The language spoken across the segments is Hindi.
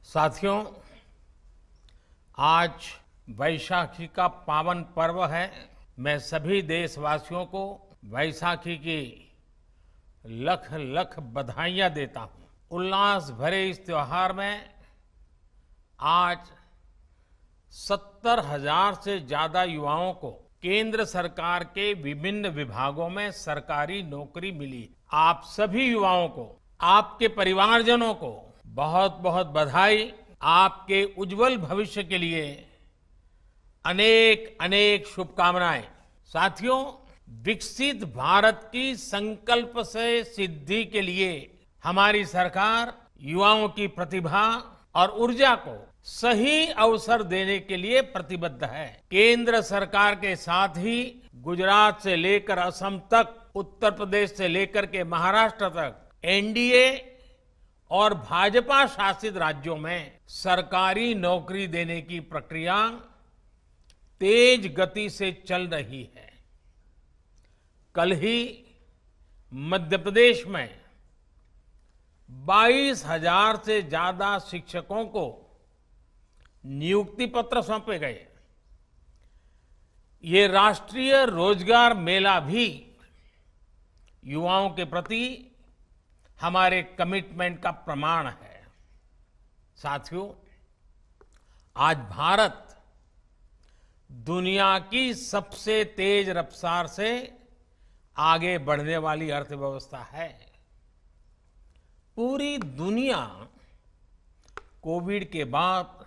साथियों, आज वैशाखी का पावन पर्व है। मैं सभी देशवासियों को वैशाखी की लख लख बधाइयां देता हूं। उल्लास भरे इस त्योहार में आज 70,000 से ज्यादा युवाओं को केंद्र सरकार के विभिन्न विभागों में सरकारी नौकरी मिली। आप सभी युवाओं को, आपके परिवारजनों को बहुत बहुत बधाई। आपके उज्जवल भविष्य के लिए अनेक अनेक शुभकामनाएं। साथियों, विकसित भारत की संकल्प से सिद्धि के लिए हमारी सरकार युवाओं की प्रतिभा और ऊर्जा को सही अवसर देने के लिए प्रतिबद्ध है। केंद्र सरकार के साथ ही गुजरात से लेकर असम तक, उत्तर प्रदेश से लेकर के महाराष्ट्र तक एनडीए और भाजपा शासित राज्यों में सरकारी नौकरी देने की प्रक्रिया तेज गति से चल रही है। कल ही मध्य प्रदेश में 22,000 से ज्यादा शिक्षकों को नियुक्ति पत्र सौंपे गए। ये राष्ट्रीय रोजगार मेला भी युवाओं के प्रति हमारे कमिटमेंट का प्रमाण है। साथियों, आज भारत दुनिया की सबसे तेज रफ्तार से आगे बढ़ने वाली अर्थव्यवस्था है। पूरी दुनिया कोविड के बाद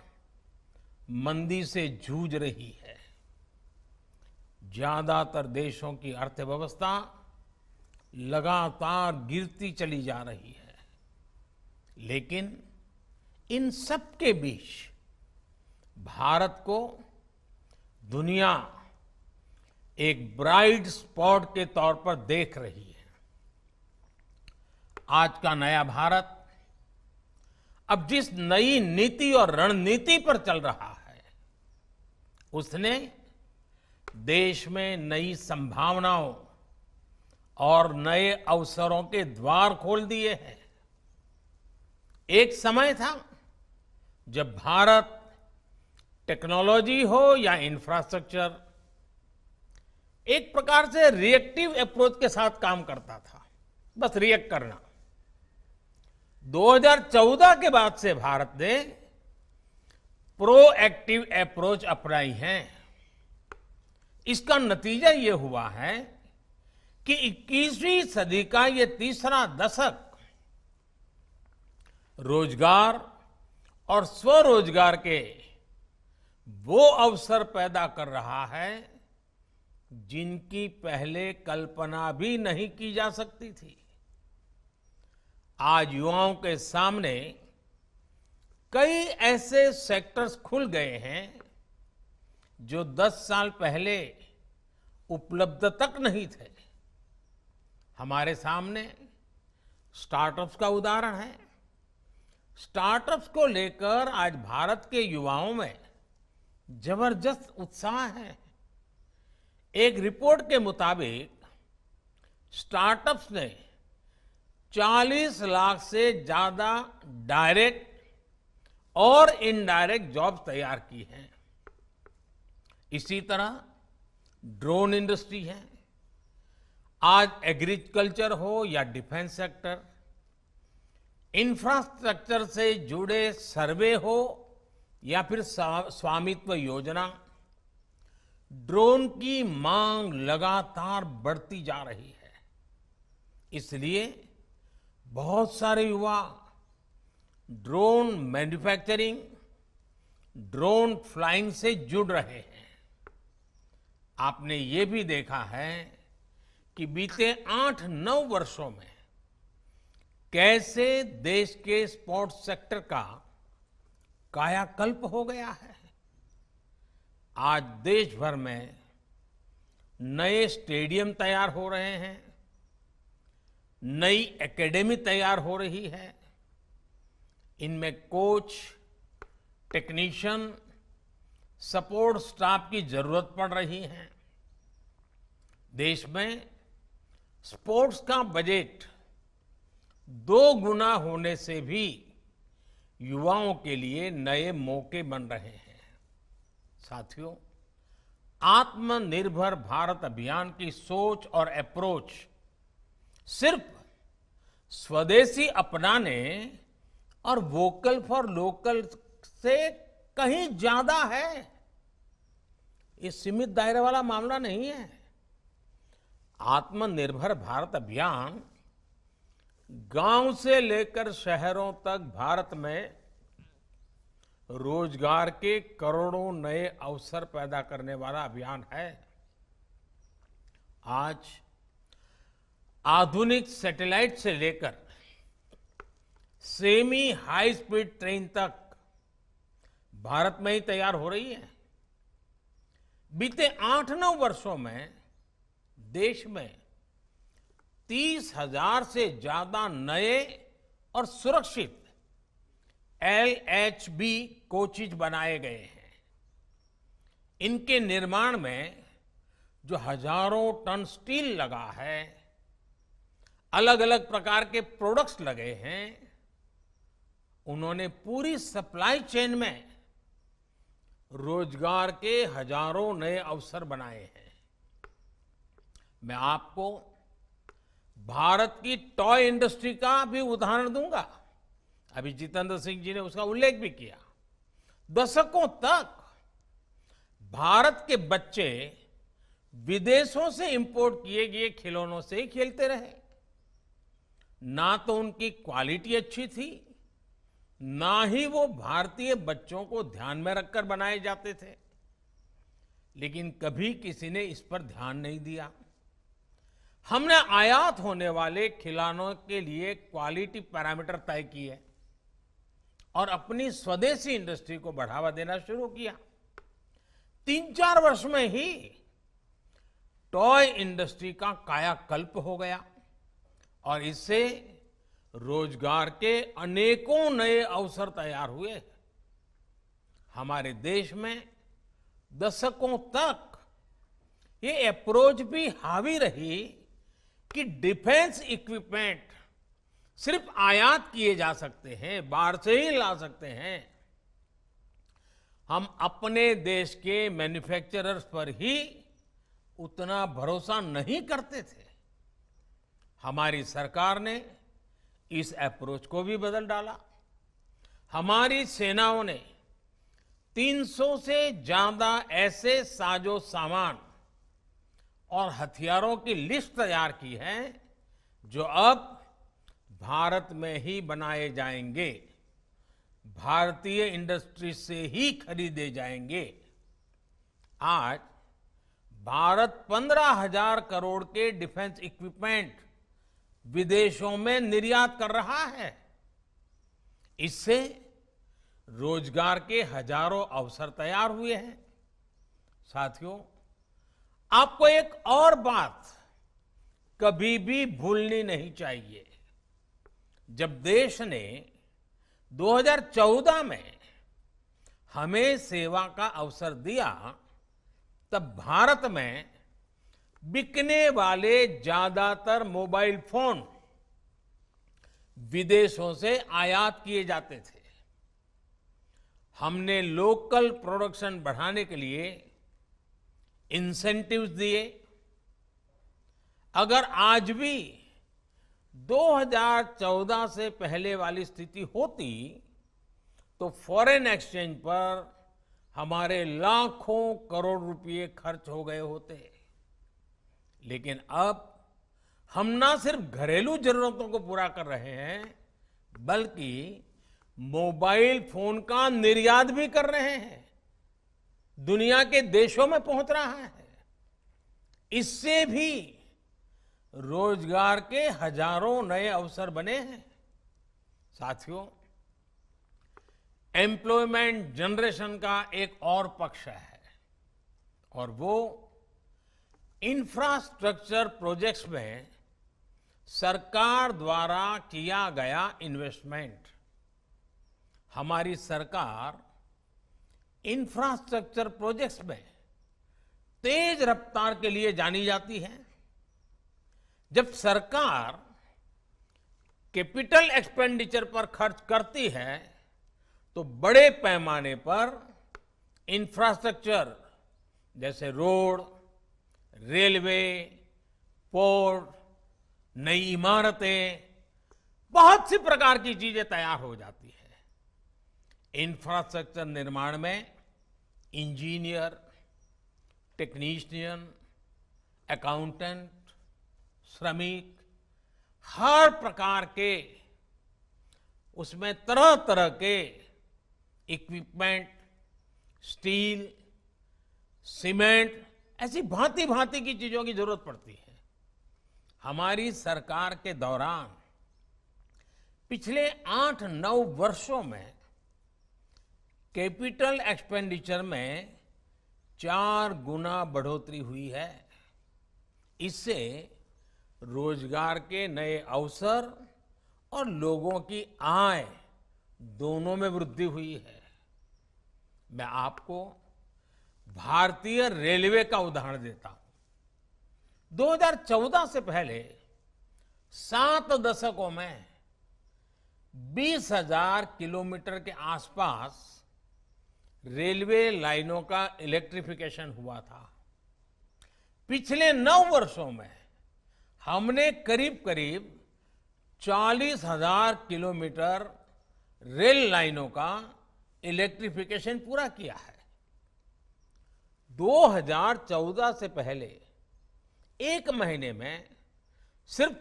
मंदी से जूझ रही है। ज्यादातर देशों की अर्थव्यवस्था लगातार गिरती चली जा रही है, लेकिन इन सब के बीच भारत को दुनिया एक ब्राइट स्पॉट के तौर पर देख रही है। आज का नया भारत अब जिस नई नीति और रणनीति पर चल रहा है, उसने देश में नई संभावनाओं और नए अवसरों के द्वार खोल दिए हैं। एक समय था जब भारत टेक्नोलॉजी हो या इंफ्रास्ट्रक्चर, एक प्रकार से रिएक्टिव अप्रोच के साथ काम करता था, बस रिएक्ट करना। 2014 के बाद से भारत ने प्रोएक्टिव अप्रोच अपनाई है। इसका नतीजा ये हुआ है कि 21वीं सदी का ये तीसरा दशक रोजगार और स्वरोजगार के वो अवसर पैदा कर रहा है जिनकी पहले कल्पना भी नहीं की जा सकती थी। आज युवाओं के सामने कई ऐसे सेक्टर्स खुल गए हैं जो 10 साल पहले उपलब्ध तक नहीं थे। हमारे सामने स्टार्टअप्स का उदाहरण है। स्टार्टअप्स को लेकर आज भारत के युवाओं में जबरदस्त उत्साह है। एक रिपोर्ट के मुताबिक स्टार्टअप्स ने 40 लाख से ज्यादा डायरेक्ट और इनडायरेक्ट जॉब्स तैयार की हैं। इसी तरह ड्रोन इंडस्ट्री है। आज एग्रीकल्चर हो या डिफेंस सेक्टर, इंफ्रास्ट्रक्चर से जुड़े सर्वे हो या फिर स्वामित्व योजना, ड्रोन की मांग लगातार बढ़ती जा रही है। इसलिए बहुत सारे युवा ड्रोन मैन्युफैक्चरिंग, ड्रोन फ्लाइंग से जुड़ रहे हैं। आपने ये भी देखा है कि बीते 8-9 वर्षों में कैसे देश के स्पोर्ट्स सेक्टर का कायाकल्प हो गया है। आज देश भर में नए स्टेडियम तैयार हो रहे हैं, नई एकेडमी तैयार हो रही है। इनमें कोच, टेक्नीशियन, सपोर्ट स्टाफ की जरूरत पड़ रही है। देश में स्पोर्ट्स का बजट 2 गुना होने से भी युवाओं के लिए नए मौके बन रहे हैं। साथियों, आत्मनिर्भर भारत अभियान की सोच और अप्रोच सिर्फ स्वदेशी अपनाने और वोकल फॉर लोकल से कहीं ज्यादा है। ये सीमित दायरे वाला मामला नहीं है। आत्मनिर्भर भारत अभियान गांव से लेकर शहरों तक भारत में रोजगार के करोड़ों नए अवसर पैदा करने वाला अभियान है। आज आधुनिक सैटेलाइट से लेकर सेमी हाई स्पीड ट्रेन तक भारत में ही तैयार हो रही है। बीते 8-9 वर्षों में देश में 30,000 से ज्यादा नए और सुरक्षित LHB कोचेज बनाए गए हैं। इनके निर्माण में जो हजारों टन स्टील लगा है, अलग अलग प्रकार के प्रोडक्ट्स लगे हैं, उन्होंने पूरी सप्लाई चेन में रोजगार के हजारों नए अवसर बनाए हैं। मैं आपको भारत की टॉय इंडस्ट्री का भी उदाहरण दूंगा। अभी जितेंद्र सिंह जी ने उसका उल्लेख भी किया। दशकों तक भारत के बच्चे विदेशों से इंपोर्ट किए गए खिलौनों से ही खेलते रहे। ना तो उनकी क्वालिटी अच्छी थी, ना ही वो भारतीय बच्चों को ध्यान में रखकर बनाए जाते थे। लेकिन कभी किसी ने इस पर ध्यान नहीं दिया। हमने आयात होने वाले खिलौनों के लिए क्वालिटी पैरामीटर तय किए और अपनी स्वदेशी इंडस्ट्री को बढ़ावा देना शुरू किया। 3-4 वर्ष में ही टॉय इंडस्ट्री का कायाकल्प हो गया और इससे रोजगार के अनेकों नए अवसर तैयार हुए। हमारे देश में दशकों तक ये अप्रोच भी हावी रही कि डिफेंस इक्विपमेंट सिर्फ आयात किए जा सकते हैं, बाहर से ही ला सकते हैं। हम अपने देश के मैन्युफैक्चरर्स पर ही उतना भरोसा नहीं करते थे। हमारी सरकार ने इस अप्रोच को भी बदल डाला। हमारी सेनाओं ने 300 से ज्यादा ऐसे साजो सामान और हथियारों की लिस्ट तैयार की है जो अब भारत में ही बनाए जाएंगे, भारतीय इंडस्ट्री से ही खरीदे जाएंगे। आज भारत 15,000 करोड़ के डिफेंस इक्विपमेंट विदेशों में निर्यात कर रहा है। इससे रोजगार के हजारों अवसर तैयार हुए हैं। साथियों, आपको एक और बात कभी भी भूलनी नहीं चाहिए। जब देश ने 2014 में हमें सेवा का अवसर दिया, तब भारत में बिकने वाले ज्यादातर मोबाइल फोन विदेशों से आयात किए जाते थे। हमने लोकल प्रोडक्शन बढ़ाने के लिए इंसेंटिव्स दिए। अगर आज भी 2014 से पहले वाली स्थिति होती तो फॉरेन एक्सचेंज पर हमारे लाखों करोड़ रुपए खर्च हो गए होते। लेकिन अब हम ना सिर्फ घरेलू जरूरतों को पूरा कर रहे हैं, बल्कि मोबाइल फोन का निर्यात भी कर रहे हैं। दुनिया के देशों में पहुंच रहा है। इससे भी रोजगार के हजारों नए अवसर बने हैं। साथियों, एम्प्लॉयमेंट जनरेशन का एक और पक्ष है और वो इंफ्रास्ट्रक्चर प्रोजेक्ट्स में सरकार द्वारा किया गया इन्वेस्टमेंट। हमारी सरकार इंफ्रास्ट्रक्चर प्रोजेक्ट्स में तेज रफ्तार के लिए जानी जाती है। जब सरकार कैपिटल एक्सपेंडिचर पर खर्च करती है तो बड़े पैमाने पर इंफ्रास्ट्रक्चर जैसे रोड, रेलवे, पोर्ट, नई इमारतें, बहुत सी प्रकार की चीजें तैयार हो जाती है। इंफ्रास्ट्रक्चर निर्माण में इंजीनियर, टेक्नीशियन, अकाउंटेंट, श्रमिक, हर प्रकार के उसमें तरह तरह के इक्विपमेंट, स्टील, सीमेंट, ऐसी भांति भांति की चीजों की जरूरत पड़ती है। हमारी सरकार के दौरान पिछले 8-9 वर्षों में कैपिटल एक्सपेंडिचर में 4 गुना बढ़ोतरी हुई है। इससे रोजगार के नए अवसर और लोगों की आय दोनों में वृद्धि हुई है। मैं आपको भारतीय रेलवे का उदाहरण देता हूं। 2014 से पहले 7 दशकों में 20,000 किलोमीटर के आसपास रेलवे लाइनों का इलेक्ट्रिफिकेशन हुआ था। पिछले 9 वर्षों में हमने करीब करीब 40,000 किलोमीटर रेल लाइनों का इलेक्ट्रिफिकेशन पूरा किया है। 2014 से पहले एक महीने में सिर्फ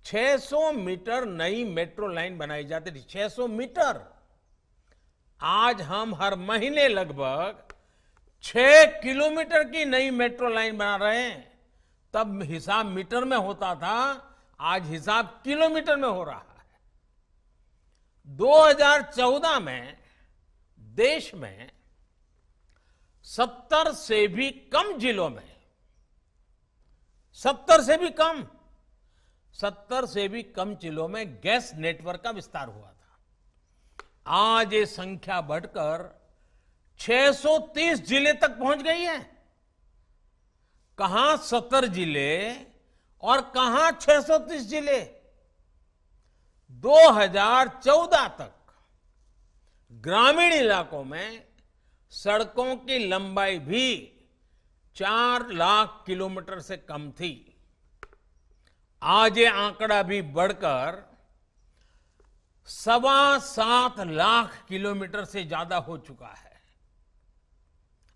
600 मीटर नई मेट्रो लाइन बनाई जाती थी। 600 मीटर। आज हम हर महीने लगभग 6 किलोमीटर की नई मेट्रो लाइन बना रहे हैं। तब हिसाब मीटर में होता था, आज हिसाब किलोमीटर में हो रहा है। 2014 में देश में 70 से भी कम जिलों में 70 से भी कम जिलों में गैस नेटवर्क का विस्तार हुआ था। आज ये संख्या बढ़कर 630 जिले तक पहुंच गई है। कहां 70 जिले और कहां 630 जिले। 2014 तक ग्रामीण इलाकों में सड़कों की लंबाई भी 4 लाख किलोमीटर से कम थी। आज ये आंकड़ा भी बढ़कर 7.25 लाख किलोमीटर से ज्यादा हो चुका है।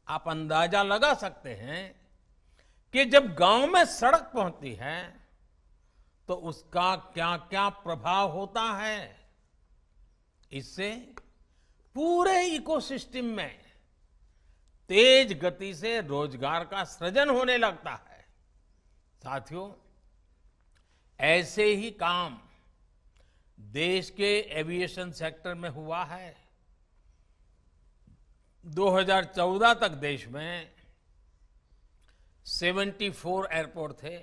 आप अंदाजा लगा सकते हैं कि जब गांव में सड़क पहुंचती है तो उसका क्या क्या प्रभाव होता है। इससे पूरे इकोसिस्टम में तेज गति से रोजगार का सृजन होने लगता है। साथियों, ऐसे ही काम देश के एविएशन सेक्टर में हुआ है। 2014 तक देश में 74 एयरपोर्ट थे।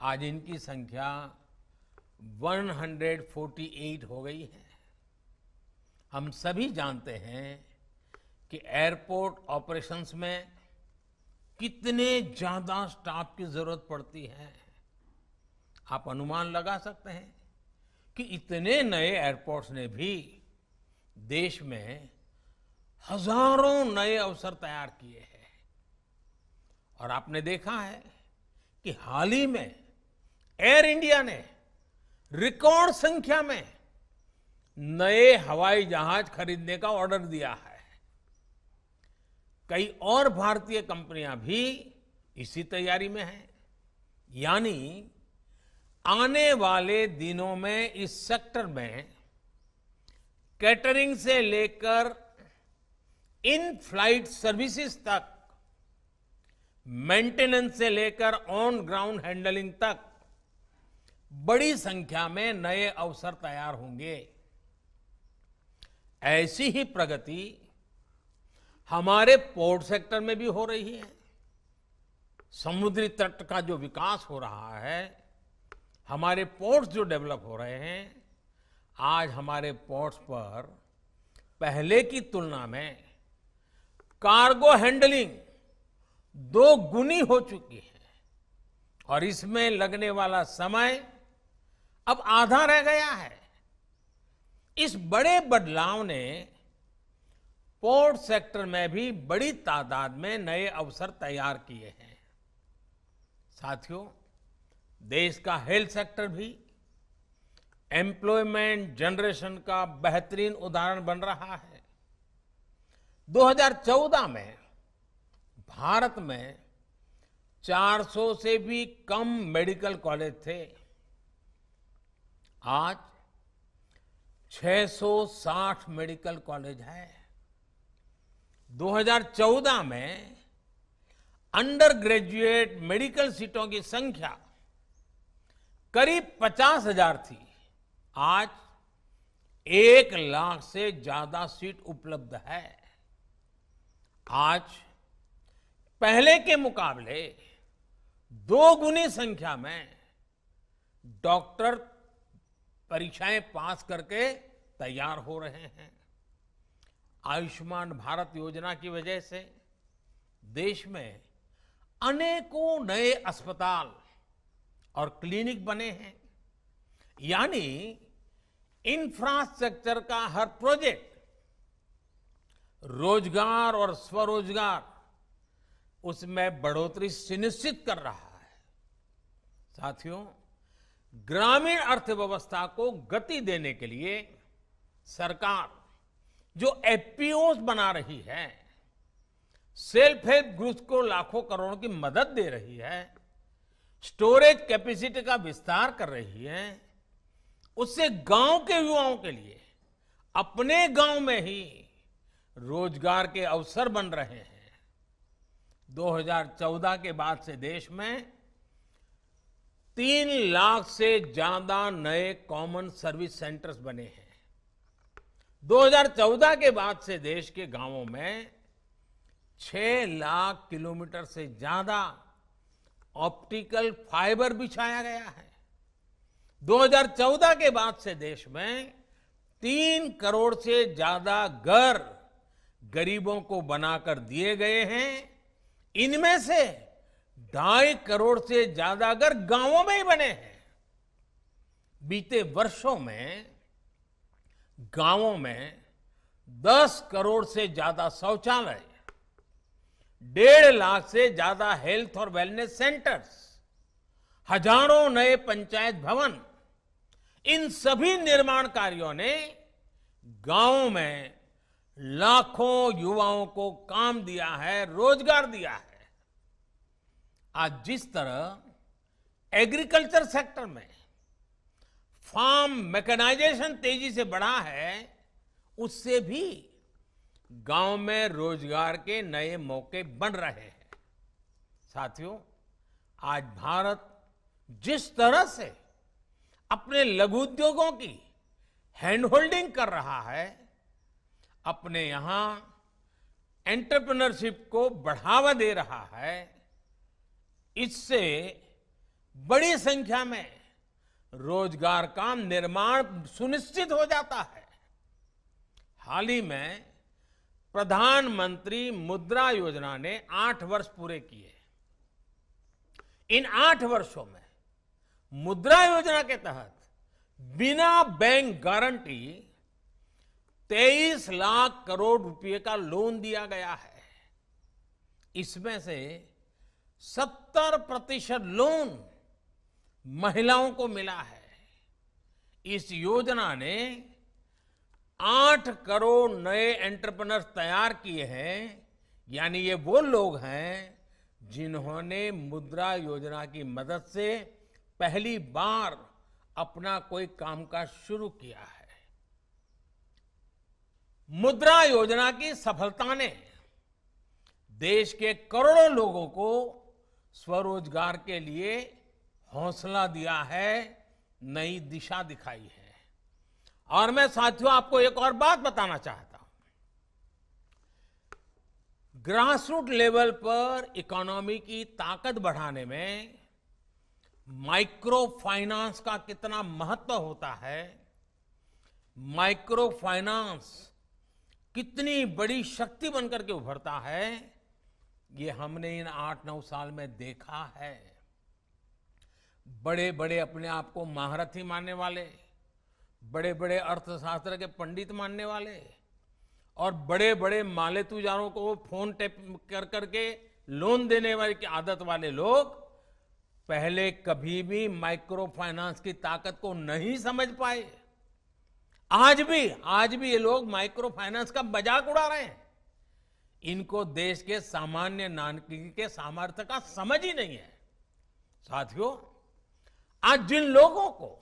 आज इनकी संख्या 148 हो गई है। हम सभी जानते हैं कि एयरपोर्ट ऑपरेशंस में कितने ज्यादा स्टाफ की जरूरत पड़ती है। आप अनुमान लगा सकते हैं कि इतने नए एयरपोर्ट्स ने भी देश में हजारों नए अवसर तैयार किए हैं। और आपने देखा है कि हाल ही में एयर इंडिया ने रिकॉर्ड संख्या में नए हवाई जहाज खरीदने का ऑर्डर दिया है। कई और भारतीय कंपनियां भी इसी तैयारी में हैं। यानी आने वाले दिनों में इस सेक्टर में कैटरिंग से लेकर इन फ्लाइट सर्विसेज तक, मेंटेनेंस से लेकर ऑन ग्राउंड हैंडलिंग तक बड़ी संख्या में नए अवसर तैयार होंगे। ऐसी ही प्रगति हमारे पोर्ट सेक्टर में भी हो रही है। समुद्री तट का जो विकास हो रहा है, हमारे पोर्ट्स जो डेवलप हो रहे हैं, आज हमारे पोर्ट्स पर पहले की तुलना में कार्गो हैंडलिंग 2 गुनी हो चुकी है और इसमें लगने वाला समय अब आधा रह गया है। इस बड़े बदलाव ने पोर्ट सेक्टर में भी बड़ी तादाद में नए अवसर तैयार किए हैं। साथियों, देश का हेल्थ सेक्टर भी एम्प्लॉयमेंट जनरेशन का बेहतरीन उदाहरण बन रहा है। 2014 में भारत में 400 से भी कम मेडिकल कॉलेज थे। आज 660 मेडिकल कॉलेज है। 2014 में अंडर ग्रेजुएट मेडिकल सीटों की संख्या करीब 50,000 थी। आज 1 लाख से ज्यादा सीट उपलब्ध है। आज पहले के मुकाबले 2 गुनी संख्या में डॉक्टर परीक्षाएं पास करके तैयार हो रहे हैं। आयुष्मान भारत योजना की वजह से देश में अनेकों नए अस्पताल और क्लिनिक बने हैं। यानी इंफ्रास्ट्रक्चर का हर प्रोजेक्ट रोजगार और स्वरोजगार उसमें बढ़ोतरी सुनिश्चित कर रहा है। साथियों, ग्रामीण अर्थव्यवस्था को गति देने के लिए सरकार जो एफपीओस बना रही है, सेल्फ हेल्प ग्रुप्स को लाखों करोड़ों की मदद दे रही है, स्टोरेज कैपेसिटी का विस्तार कर रही है, उससे गांव के युवाओं के लिए अपने गांव में ही रोजगार के अवसर बन रहे हैं। 2014 के बाद से देश में 3 लाख से ज्यादा नए कॉमन सर्विस सेंटर्स बने हैं। 2014 के बाद से देश के गांवों में 6 लाख किलोमीटर से ज्यादा ऑप्टिकल फाइबर बिछाया गया है। 2014 के बाद से देश में 3 करोड़ से ज्यादा घर गरीबों को बनाकर दिए गए हैं। इनमें से 2.5 करोड़ से ज्यादा घर गांवों में ही बने हैं। बीते वर्षों में गांवों में 10 करोड़ से ज्यादा शौचालय, 1.5 लाख से ज्यादा हेल्थ और वेलनेस सेंटर्स, हजारों नए पंचायत भवन, इन सभी निर्माण कार्यों ने गांवों में लाखों युवाओं को काम दिया है, रोजगार दिया है। आज जिस तरह एग्रीकल्चर सेक्टर में फार्म मैकेनाइजेशन तेजी से बढ़ा है, उससे भी गांव में रोजगार के नए मौके बन रहे हैं। साथियों, आज भारत जिस तरह से अपने लघु उद्योगों की हैंड होल्डिंग कर रहा है, अपने यहां एंटरप्रेन्योरशिप को बढ़ावा दे रहा है, इससे बड़ी संख्या में रोजगार का निर्माण सुनिश्चित हो जाता है। हाल ही में प्रधानमंत्री मुद्रा योजना ने 8 वर्ष पूरे किए। इन 8 वर्षों में मुद्रा योजना के तहत बिना बैंक गारंटी 23 लाख करोड़ रुपए का लोन दिया गया है। इसमें से 70% लोन महिलाओं को मिला है। इस योजना ने 8 करोड़ नए एंटरप्रेन्योर्स तैयार किए हैं। यानी ये वो लोग हैं जिन्होंने मुद्रा योजना की मदद से पहली बार अपना कोई कामकाज शुरू किया है। मुद्रा योजना की सफलता ने देश के करोड़ों लोगों को स्वरोजगार के लिए हौसला दिया है, नई दिशा दिखाई है। और मैं साथियों आपको एक और बात बताना चाहता हूं। ग्रासरूट लेवल पर इकोनॉमी की ताकत बढ़ाने में माइक्रो फाइनेंस का कितना महत्व होता है, माइक्रो फाइनेंस कितनी बड़ी शक्ति बनकर के उभरता है, ये हमने इन 8-9 साल में देखा है। बड़े बड़े अपने आप को महारथी मानने वाले बड़े बड़े अर्थशास्त्र के पंडित मानने वाले और बड़े बड़े मालेतुजारों को फोन टैप कर करके लोन देने वाले की आदत वाले लोग पहले कभी भी माइक्रो फाइनेंस की ताकत को नहीं समझ पाए। आज भी ये लोग माइक्रो फाइनेंस का मजाक उड़ा रहे हैं। इनको देश के सामान्य नागरिक के सामर्थ्य का समझ ही नहीं है। साथियों, आज जिन लोगों को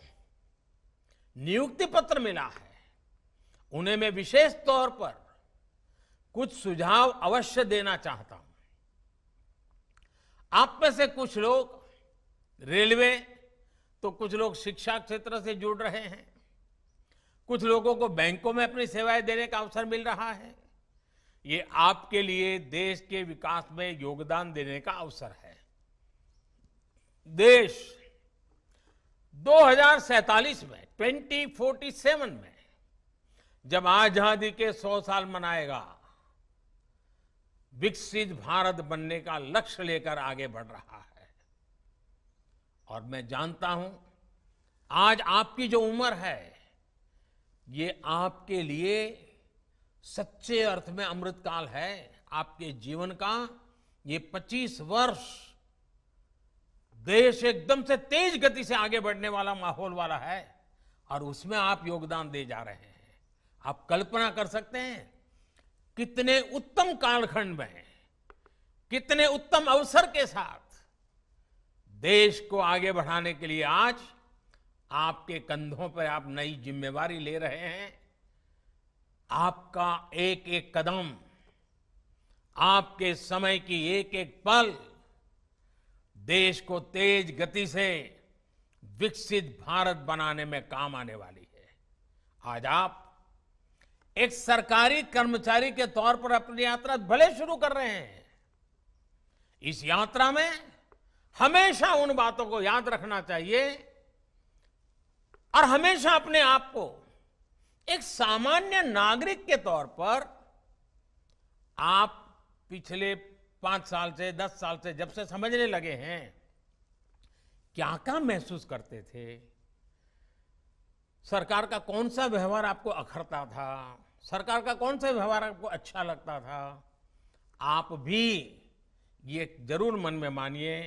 नियुक्ति पत्र मिला है उन्हें मैं विशेष तौर पर कुछ सुझाव अवश्य देना चाहता हूं। आप में से कुछ लोग रेलवे, तो कुछ लोग शिक्षा क्षेत्र से जुड़ रहे हैं, कुछ लोगों को बैंकों में अपनी सेवाएं देने का अवसर मिल रहा है। ये आपके लिए देश के विकास में योगदान देने का अवसर है। देश 2047 में 2047 में जब आजादी के 100 साल मनाएगा, विकसित भारत बनने का लक्ष्य लेकर आगे बढ़ रहा है। और मैं जानता हूं आज आपकी जो उम्र है ये आपके लिए सच्चे अर्थ में अमृतकाल है। आपके जीवन का ये 25 वर्ष देश एकदम से तेज गति से आगे बढ़ने वाला माहौल वाला है और उसमें आप योगदान दे जा रहे हैं। आप कल्पना कर सकते हैं कितने उत्तम कालखंड में, कितने उत्तम अवसर के साथ देश को आगे बढ़ाने के लिए आज आपके कंधों पर आप नई जिम्मेवारी ले रहे हैं। आपका एक एक कदम, आपके समय की एक एक पल देश को तेज गति से विकसित भारत बनाने में काम आने वाली है। आज आप एक सरकारी कर्मचारी के तौर पर अपनी यात्रा भले शुरू कर रहे हैं। इस यात्रा में हमेशा उन बातों को याद रखना चाहिए और हमेशा अपने आप को एक सामान्य नागरिक के तौर पर आप पिछले 5 साल से 10 साल से जब से समझने लगे हैं क्या क्या महसूस करते थे, सरकार का कौन सा व्यवहार आपको अखरता था, सरकार का कौन सा व्यवहार आपको अच्छा लगता था। आप भी ये जरूर मन में मानिए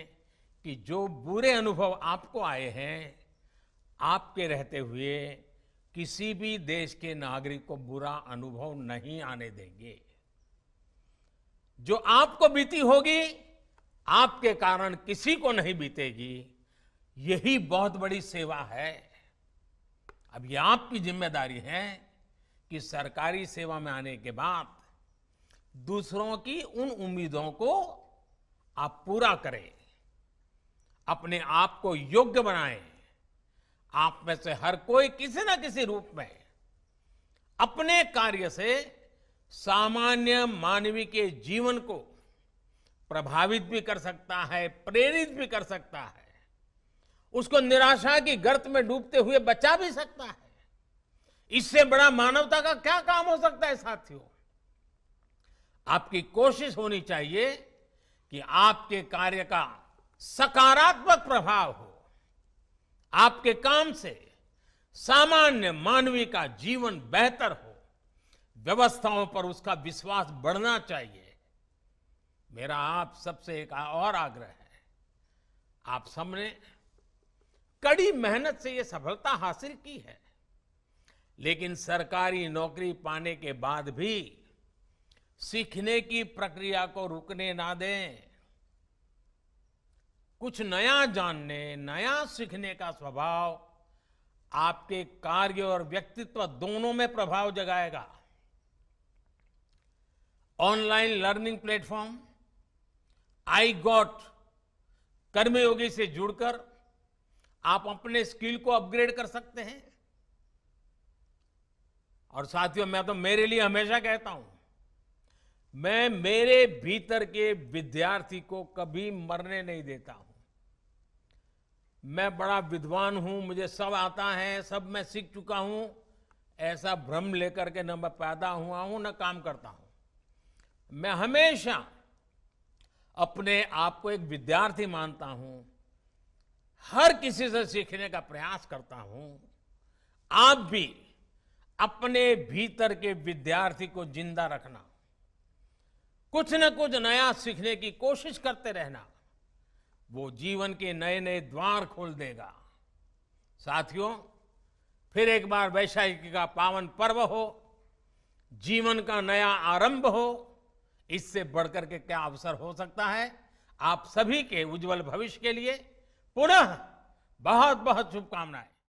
कि जो बुरे अनुभव आपको आए हैं, आपके रहते हुए किसी भी देश के नागरिक को बुरा अनुभव नहीं आने देंगे। जो आपको बीती होगी आपके कारण किसी को नहीं बीतेगी। यही बहुत बड़ी सेवा है। अब ये आपकी जिम्मेदारी है कि सरकारी सेवा में आने के बाद दूसरों की उन उम्मीदों को आप पूरा करें, अपने आप को योग्य बनाएं। आप में से हर कोई किसी न किसी रूप में अपने कार्य से सामान्य मानवीय के जीवन को प्रभावित भी कर सकता है, प्रेरित भी कर सकता है, उसको निराशा की गर्त में डूबते हुए बचा भी सकता है। इससे बड़ा मानवता का क्या काम हो सकता है साथियों। आपकी कोशिश होनी चाहिए कि आपके कार्य का सकारात्मक प्रभाव हो, आपके काम से सामान्य मानवीय का जीवन बेहतर हो, व्यवस्थाओं पर उसका विश्वास बढ़ना चाहिए। मेरा आप सबसे एक और आग्रह है, आप सबने कड़ी मेहनत से यह सफलता हासिल की है, लेकिन सरकारी नौकरी पाने के बाद भी सीखने की प्रक्रिया को रुकने ना दें। कुछ नया जानने, नया सीखने का स्वभाव आपके कार्य और व्यक्तित्व दोनों में प्रभाव जगाएगा। Online learning platform iGOT Karmayogi से जुड़कर आप अपने स्किल को अपग्रेड कर सकते हैं। और साथियों, मैं तो मेरे लिए हमेशा कहता हूं, मैं मेरे भीतर के विद्यार्थी को कभी मरने नहीं देता हूं। मैं बड़ा विद्वान हूं, मुझे सब आता है, सब मैं सीख चुका हूं, ऐसा भ्रम लेकर के न मैं पैदा हुआ हूं न काम करता हूं। मैं हमेशा अपने आप को एक विद्यार्थी मानता हूं, हर किसी से सीखने का प्रयास करता हूं। आप भी अपने भीतर के विद्यार्थी को जिंदा रखना, कुछ न कुछ नया सीखने की कोशिश करते रहना, वो जीवन के नए नए द्वार खोल देगा। साथियों, फिर एक बार वैशाखी का पावन पर्व हो, जीवन का नया आरंभ हो, इससे बढ़कर के क्या अवसर हो सकता है। आप सभी के उज्जवल भविष्य के लिए पुनः बहुत बहुत शुभकामनाएं।